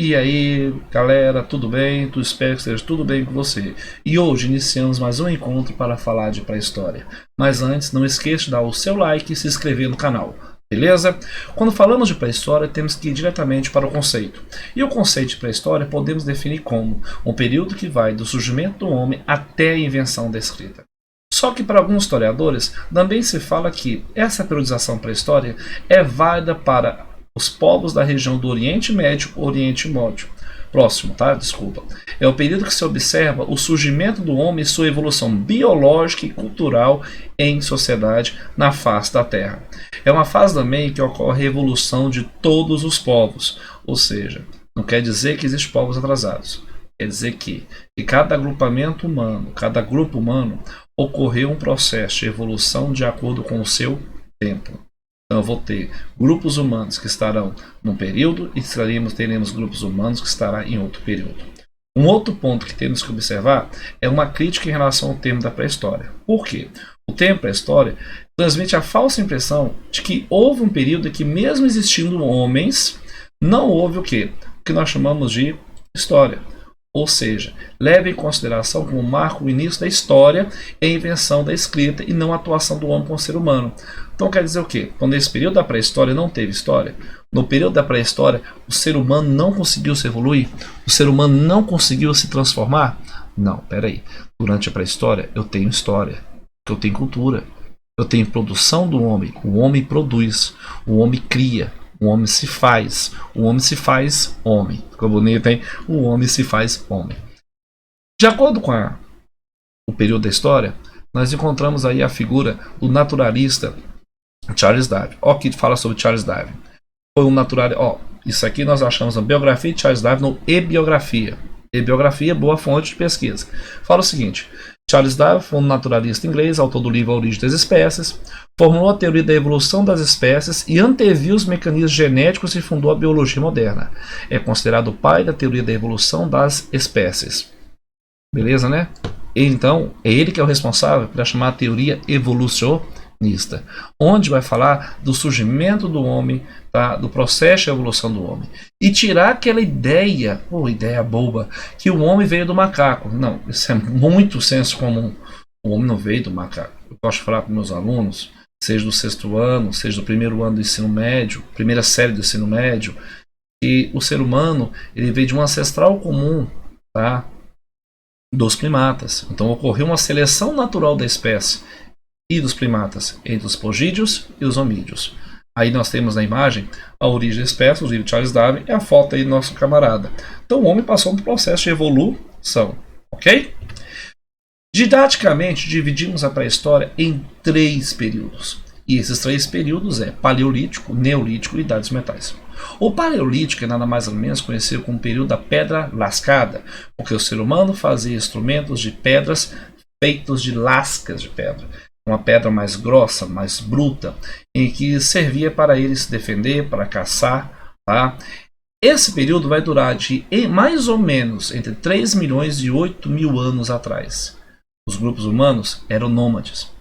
E aí, galera, tudo bem? Espero que esteja tudo bem com você. E hoje iniciamos mais um encontro para falar de pré-história. Mas antes, não esqueça de dar o seu like e se inscrever no canal. Beleza? Quando falamos de pré-história, temos que ir diretamente para o conceito. E o conceito de pré-história podemos definir como um período que vai do surgimento do homem até a invenção da escrita. Só que para alguns historiadores, também se fala que essa periodização pré-história é válida para os povos da região do Oriente Médio, Oriente Médio Próximo, tá? Desculpa. É o período que se observa o surgimento do homem e sua evolução biológica e cultural em sociedade na face da Terra. É uma fase também que ocorre a evolução de todos os povos, ou seja, não quer dizer que existem povos atrasados. Quer dizer que cada agrupamento humano, cada grupo humano, ocorreu um processo de evolução de acordo com o seu tempo. Então eu vou ter grupos humanos que estarão num período e teremos grupos humanos que estarão em outro período. Um outro ponto que temos que observar é uma crítica em relação ao termo da pré-história. Por quê? O termo pré-história transmite a falsa impressão de que houve um período em que, mesmo existindo homens, não houve o quê? O que nós chamamos de história. Ou seja, leve em consideração como marco o início da história e a invenção da escrita e não a atuação do homem como ser humano. Então quer dizer o quê? Quando nesse período da pré-história não teve história, no período da pré-história o ser humano não conseguiu se evoluir? O ser humano não conseguiu se transformar? Não, peraí. Durante a pré-história eu tenho história, eu tenho cultura, eu tenho produção do homem. O homem produz, o homem cria. O homem se faz homem. Ficou bonito, hein? O homem se faz homem. De acordo com o período da história, nós encontramos aí a figura do naturalista Charles Darwin. Ó, que fala sobre Charles Darwin. Foi um naturalista. Ó, isso aqui nós achamos na biografia de Charles Darwin no E-biografia. E-biografia, boa fonte de pesquisa. Fala o seguinte: Charles Darwin foi um naturalista inglês, autor do livro A Origem das Espécies, formulou a teoria da evolução das espécies e anteviu os mecanismos genéticos e fundou a biologia moderna. É considerado o pai da teoria da evolução das espécies. Beleza, né? Então, é ele que é o responsável por chamar a teoria evolucionista, onde vai falar do surgimento do homem, tá? Do processo de evolução do homem. E tirar aquela ideia, ideia boba, que o homem veio do macaco. Não, isso é muito senso comum. O homem não veio do macaco. Eu gosto de falar para meus alunos, seja do sexto ano, seja do primeiro ano do ensino médio, primeira série do ensino médio, que o ser humano ele veio de um ancestral comum, tá? Dos primatas. Então ocorreu uma seleção natural da espécie e dos primatas entre os pogídeos e os homídeos. Aí nós temos na imagem A Origem da Espécie, o livro de Charles Darwin, e a foto aí do nosso camarada. Então o homem passou por um processo de evolução, ok? Didaticamente, dividimos a pré-história em 3 períodos. E esses 3 períodos é Paleolítico, Neolítico e Idades Metais. O Paleolítico é nada mais ou menos conhecido como o período da pedra lascada, porque o ser humano fazia instrumentos de pedras feitos de lascas de pedra. Uma pedra mais grossa, mais bruta, em que servia para ele se defender, para caçar. Tá? Esse período vai durar de mais ou menos entre 3 milhões e 8 mil anos atrás. Os grupos humanos eram nômades.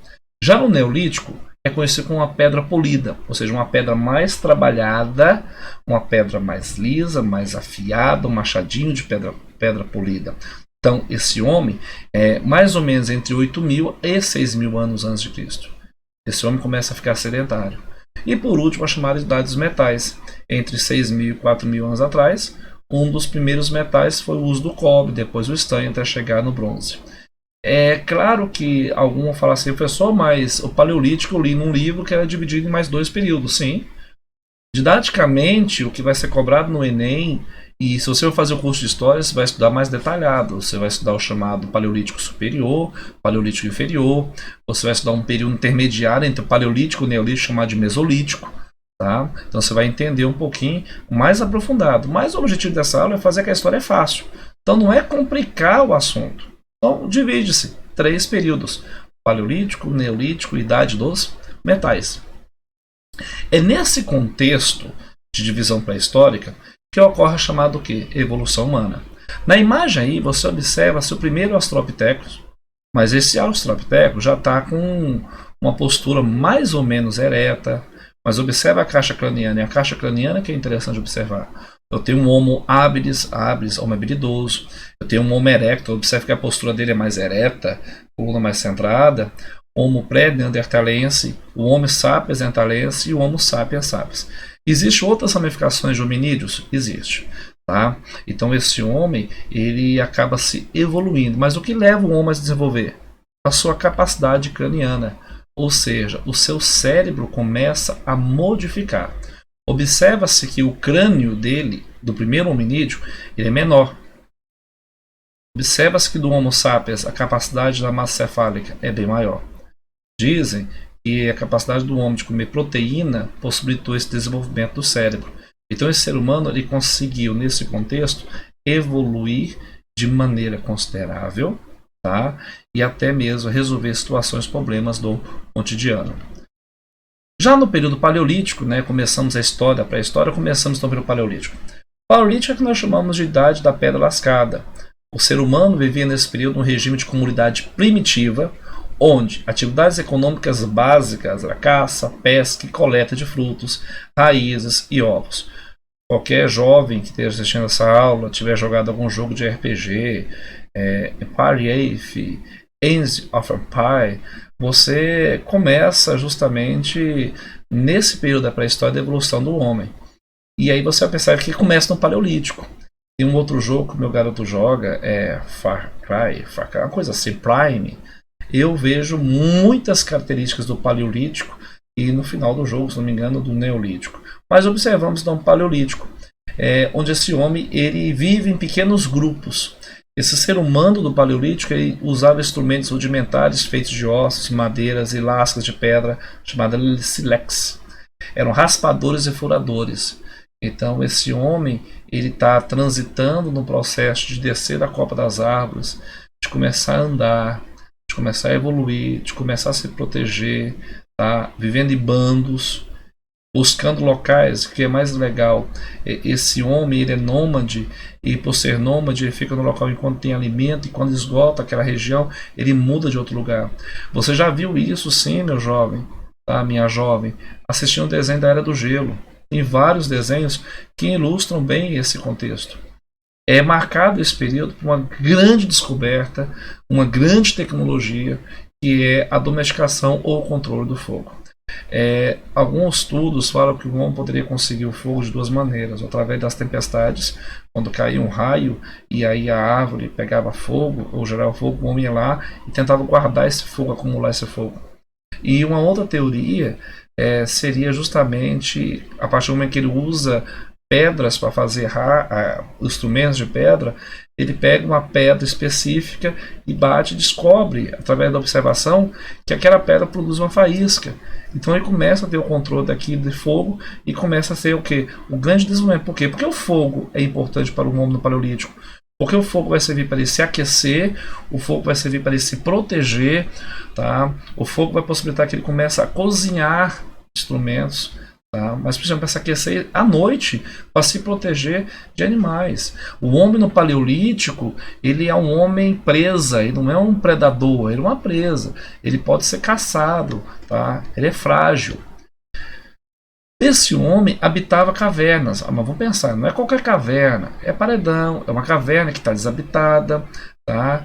Já no Neolítico, é conhecido como uma pedra polida, ou seja, uma pedra mais trabalhada, uma pedra mais lisa, mais afiada, um machadinho de pedra polida. Então, esse homem é mais ou menos entre 8 mil e 6 mil anos antes de Cristo. Esse homem começa a ficar sedentário. E por último, a chamada Idades Metais. Entre 6 mil e 4 mil anos atrás, um dos primeiros metais foi o uso do cobre, depois o estanho, até chegar no bronze. É claro que alguns vão falar assim, professor, mas o Paleolítico eu li num livro que era dividido em mais 2 períodos. Sim. Didaticamente, o que vai ser cobrado no Enem, e se você for fazer o curso de História, você vai estudar mais detalhado. Você vai estudar o chamado Paleolítico Superior, Paleolítico Inferior. Você vai estudar um período intermediário entre o Paleolítico e o Neolítico, chamado de Mesolítico. Tá? Então você vai entender um pouquinho mais aprofundado. Mas o objetivo dessa aula é fazer que a história é fácil. Então não é complicar o assunto. Então divide-se 3 períodos: Paleolítico, Neolítico e Idade dos Metais. É nesse contexto de divisão pré-histórica que ocorre a chamada o quê? Evolução humana. Na imagem aí você observa-se o primeiro Australopithecus, mas esse Australopithecus já está com uma postura mais ou menos ereta, mas observa a caixa craniana, e a caixa craniana que é interessante observar. Eu tenho um Homo habilis, Homo habilidoso. Eu tenho um Homo erecto, observe que a postura dele é mais ereta, coluna mais centrada. Homo pré-neanderthalense, o Homo sapiens neanderthalense e o Homo sapiens sapiens. Existem outras ramificações de hominídeos? Existe. Tá? Então esse homem ele acaba se evoluindo. Mas o que leva o homem a se desenvolver? A sua capacidade craniana. Ou seja, o seu cérebro começa a modificar. Observa-se que o crânio dele, do primeiro hominídeo, ele é menor. Observa-se que do Homo sapiens a capacidade da massa cefálica é bem maior. Dizem que a capacidade do homem de comer proteína possibilitou esse desenvolvimento do cérebro. Então esse ser humano ele conseguiu, nesse contexto, evoluir de maneira considerável, tá? E até mesmo resolver situações, problemas do cotidiano. Já no período paleolítico, né, começamos a história, a pré-história, começamos no período paleolítico. O paleolítico é o que nós chamamos de idade da pedra lascada. O ser humano vivia nesse período um regime de comunidade primitiva, onde atividades econômicas básicas era caça, pesca e coleta de frutos, raízes e ovos. Qualquer jovem que esteja assistindo essa aula, tiver jogado algum jogo de RPG, Empire Age, Age of Empire, você começa justamente nesse período da pré-história da evolução do homem. E aí você vai pensar que começa no Paleolítico. Tem um outro jogo que o meu garoto joga, Far Cry, uma coisa assim, Prime. Eu vejo muitas características do Paleolítico e no final do jogo, se não me engano, do Neolítico. Mas observamos então o Paleolítico, onde esse homem ele vive em pequenos grupos. Esse ser humano do Paleolítico ele usava instrumentos rudimentares feitos de ossos, madeiras e lascas de pedra, chamada silex. Eram raspadores e furadores. Então esse homem ele está transitando no processo de descer da copa das árvores, de começar a andar, de começar a evoluir, de começar a se proteger, tá? Vivendo em bandos, buscando locais. O que é mais legal, esse homem ele é nômade, e por ser nômade ele fica no local enquanto tem alimento, e quando esgota aquela região ele muda de outro lugar. Você já viu isso sim, meu jovem, tá? Minha jovem, assistindo o desenho da Era do Gelo. Tem vários desenhos que ilustram bem esse contexto. É marcado esse período por uma grande descoberta, uma grande tecnologia, que é a domesticação ou o controle do fogo. Alguns estudos falam que o homem poderia conseguir o fogo de duas maneiras: através das tempestades, quando caía um raio e aí a árvore pegava fogo ou gerava fogo, o homem ia lá e tentava guardar esse fogo, acumular esse fogo. E uma outra teoria seria justamente a partir do momento que ele usa pedras para fazer instrumentos de pedra, ele pega uma pedra específica e bate e descobre, através da observação, que aquela pedra produz uma faísca. Então ele começa a ter o controle daquilo de fogo e começa a ser o quê? O grande desenvolvimento. Por quê? Porque o fogo é importante para o homem no Paleolítico. Porque o fogo vai servir para ele se aquecer, o fogo vai servir para ele se proteger, tá? O fogo vai possibilitar que ele comece a cozinhar instrumentos, tá? Mas principalmente para se aquecer à noite, para se proteger de animais. O homem no Paleolítico, ele é um homem presa, ele não é um predador, ele é uma presa. Ele pode ser caçado, tá? Ele é frágil. Esse homem habitava cavernas. Mas vamos pensar, não é qualquer caverna, é paredão, é uma caverna que está desabitada, tá?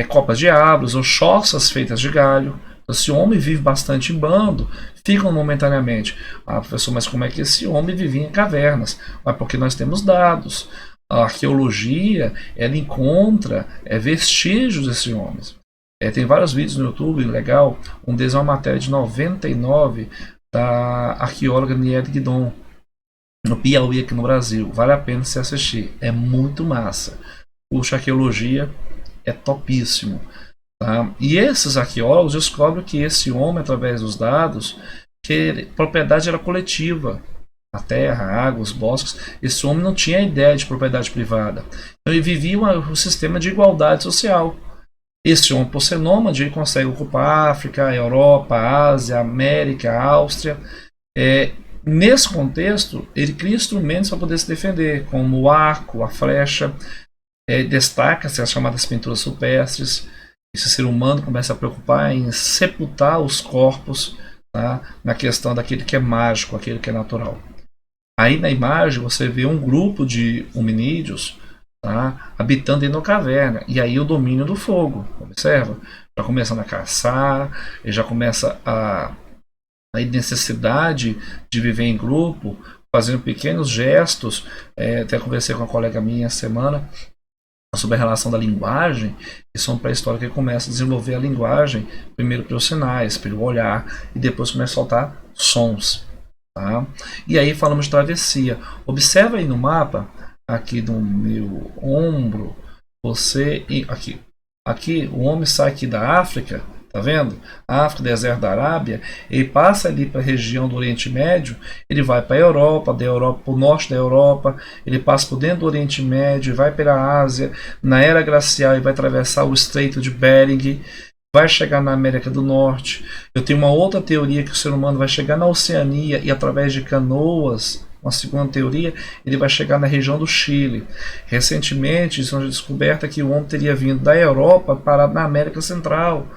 Copas de árvores ou choças feitas de galho. Esse homem vive bastante em bando, ficam momentaneamente. Professor, mas como é que esse homem vivia em cavernas? Mas porque nós temos dados. A arqueologia ela encontra vestígios desses homens. Tem vários vídeos no YouTube, legal. Um deles é uma matéria de 99 da arqueóloga Niede Guidon, no Piauí, aqui no Brasil. Vale a pena se assistir, é muito massa. Puxa, arqueologia é topíssimo, tá? E esses arqueólogos descobrem que esse homem, através dos dados, que a propriedade era coletiva. A terra, a água, os bosques. Esse homem não tinha ideia de propriedade privada. Então ele vivia um sistema de igualdade social. Esse homem, por ser nômade, ele consegue ocupar a África, a Europa, a Ásia, a América, a Áustria. Nesse contexto, ele cria instrumentos para poder se defender, como o arco, a flecha. Destaca-se as chamadas pinturas rupestres. Esse ser humano começa a preocupar em sepultar os corpos, tá? Na questão daquele que é mágico, aquele que é natural. Aí na imagem você vê um grupo de hominídeos, tá, habitando dentro da caverna. E aí o domínio do fogo. Observa? Já começam a caçar, e já começa a necessidade de viver em grupo, fazendo pequenos gestos. Até conversei com uma colega minha essa semana sobre a relação da linguagem, e são pré-histórica que começa a desenvolver a linguagem, primeiro pelos sinais, pelo olhar, e depois começa a soltar sons. Tá? E aí falamos de travessia. Observa aí no mapa, aqui no meu ombro, você. Aqui o homem sai aqui da África, tá vendo? África, deserto da Arábia, ele passa ali para a região do Oriente Médio, ele vai para a Europa, da Europa para o norte da Europa, ele passa por dentro do Oriente Médio, vai pela Ásia, na Era Glacial ele vai atravessar o Estreito de Bering, vai chegar na América do Norte. Eu tenho uma outra teoria que o ser humano vai chegar na Oceania e através de canoas, uma segunda teoria, ele vai chegar na região do Chile. Recentemente, isso é descoberta que o homem teria vindo da Europa para na América Central.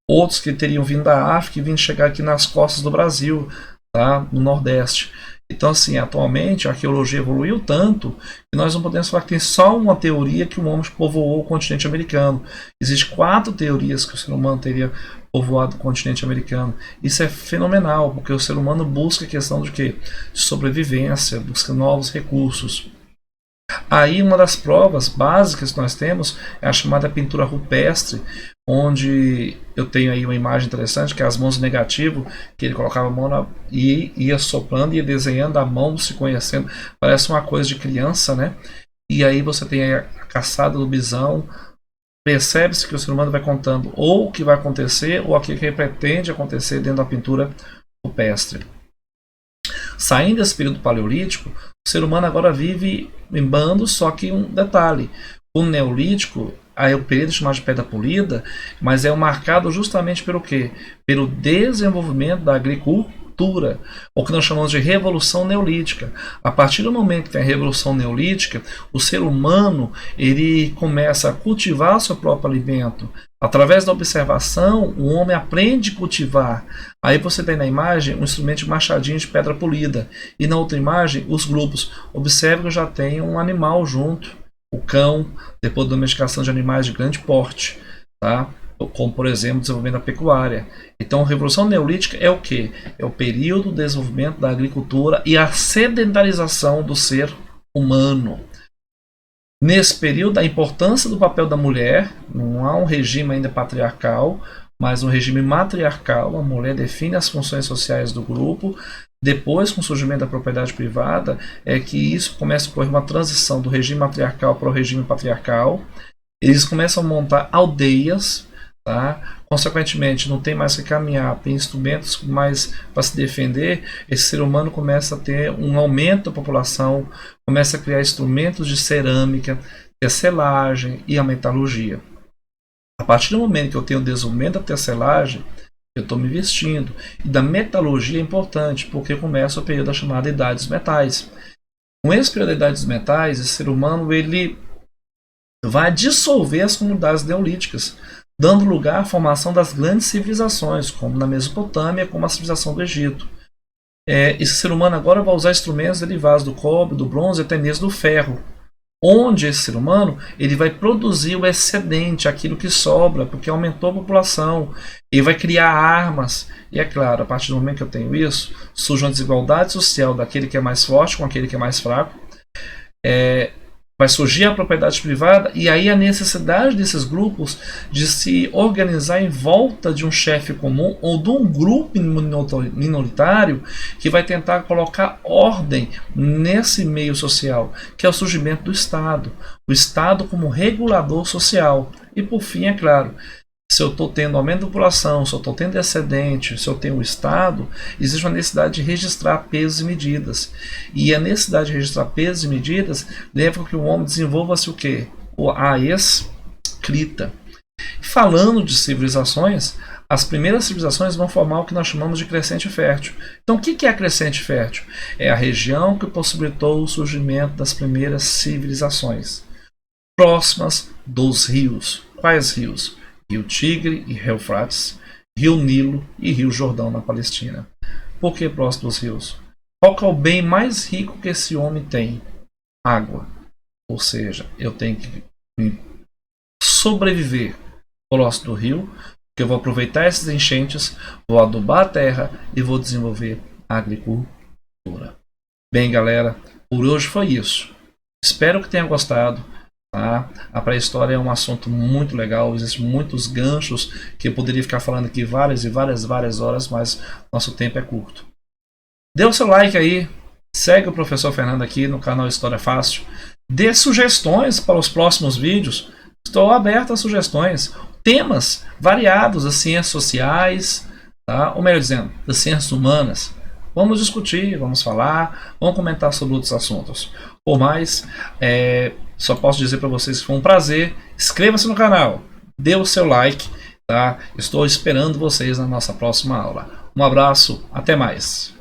Outros que teriam vindo da África e vindo chegar aqui nas costas do Brasil, tá? No Nordeste. Então, assim, atualmente a arqueologia evoluiu tanto que nós não podemos falar que tem só uma teoria que o homem povoou o continente americano. Existem 4 teorias que o ser humano teria povoado o continente americano. Isso é fenomenal, porque o ser humano busca a questão de quê? De sobrevivência, busca novos recursos. Aí uma das provas básicas que nós temos é a chamada pintura rupestre, onde eu tenho aí uma imagem interessante, que é as mãos negativo, que ele colocava a mão e ia soprando, ia desenhando a mão, se conhecendo, parece uma coisa de criança, né? E aí você tem aí a caçada do bisão, percebe-se que o ser humano vai contando ou o que vai acontecer ou aquilo que ele pretende acontecer dentro da pintura rupestre. Saindo desse período paleolítico, o ser humano agora vive em bandos, só que um detalhe, o neolítico, aí o período chamado de pedra polida, mas é marcado justamente pelo quê? Pelo desenvolvimento da agricultura, o que nós chamamos de revolução neolítica. A partir do momento que tem a revolução neolítica, o ser humano ele começa a cultivar o seu próprio alimento. Através da observação, o homem aprende a cultivar. Aí você tem na imagem um instrumento de machadinho de pedra polida. E na outra imagem, os grupos. Observe que eu já tenho um animal junto. O cão, depois da domesticação de animais de grande porte. Tá? Como, por exemplo, o desenvolvimento da pecuária. Então, a Revolução Neolítica é o quê? É o período do desenvolvimento da agricultura e a sedentarização do ser humano. Nesse período, a importância do papel da mulher, não há um regime ainda patriarcal, mas um regime matriarcal, a mulher define as funções sociais do grupo. Depois, com o surgimento da propriedade privada, é que isso começa a ocorrer uma transição do regime matriarcal para o regime patriarcal. Eles começam a montar aldeias, tá? Consequentemente, não tem mais que caminhar, tem instrumentos mais para se defender. Esse ser humano começa a ter um aumento da população, começa a criar instrumentos de cerâmica, tecelagem e a metalurgia. A partir do momento que eu tenho o desenvolvimento da tecelagem, eu estou me vestindo. E da metalurgia é importante, porque começa o período da chamada Idade dos Metais. Com esse período da Idade dos Metais, esse ser humano ele vai dissolver as comunidades neolíticas, dando lugar à formação das grandes civilizações, como na Mesopotâmia, como a civilização do Egito. Esse ser humano agora vai usar instrumentos derivados do cobre, do bronze e até mesmo do ferro, onde esse ser humano ele vai produzir o excedente, aquilo que sobra, porque aumentou a população, ele vai criar armas, e é claro, a partir do momento que eu tenho isso, surge uma desigualdade social daquele que é mais forte com aquele que é mais fraco, vai surgir a propriedade privada e aí a necessidade desses grupos de se organizar em volta de um chefe comum ou de um grupo minoritário que vai tentar colocar ordem nesse meio social, que é o surgimento do Estado. O Estado como regulador social. E por fim, é claro, se eu estou tendo aumento da população, se eu estou tendo excedente, se eu tenho o Estado, existe uma necessidade de registrar pesos e medidas. E a necessidade de registrar pesos e medidas leva a que o homem desenvolva-se o quê? A escrita. Falando de civilizações, as primeiras civilizações vão formar o que nós chamamos de crescente fértil. Então, o que é a crescente fértil? É a região que possibilitou o surgimento das primeiras civilizações, próximas dos rios. Quais rios? Rio Tigre e Eufrates, Rio Nilo e Rio Jordão na Palestina. Por que próximo dos rios? Qual que é o bem mais rico que esse homem tem? Água. Ou seja, eu tenho que sobreviver próximo do rio, que eu vou aproveitar essas enchentes, vou adubar a terra e vou desenvolver a agricultura. Bem, galera, por hoje foi isso. Espero que tenha gostado. Tá? A pré-história é um assunto muito legal, existem muitos ganchos que eu poderia ficar falando aqui várias e várias horas, mas nosso tempo é curto. Dê o seu like aí, segue o professor Fernando aqui no canal História Fácil, dê sugestões para os próximos vídeos, estou aberto a sugestões, temas variados das ciências sociais, tá? Ou melhor dizendo, das ciências humanas. Vamos discutir, vamos falar, vamos comentar sobre outros assuntos. Por mais, só posso dizer para vocês que foi um prazer. Inscreva-se no canal, dê o seu like, tá? Estou esperando vocês na nossa próxima aula. Um abraço, até mais.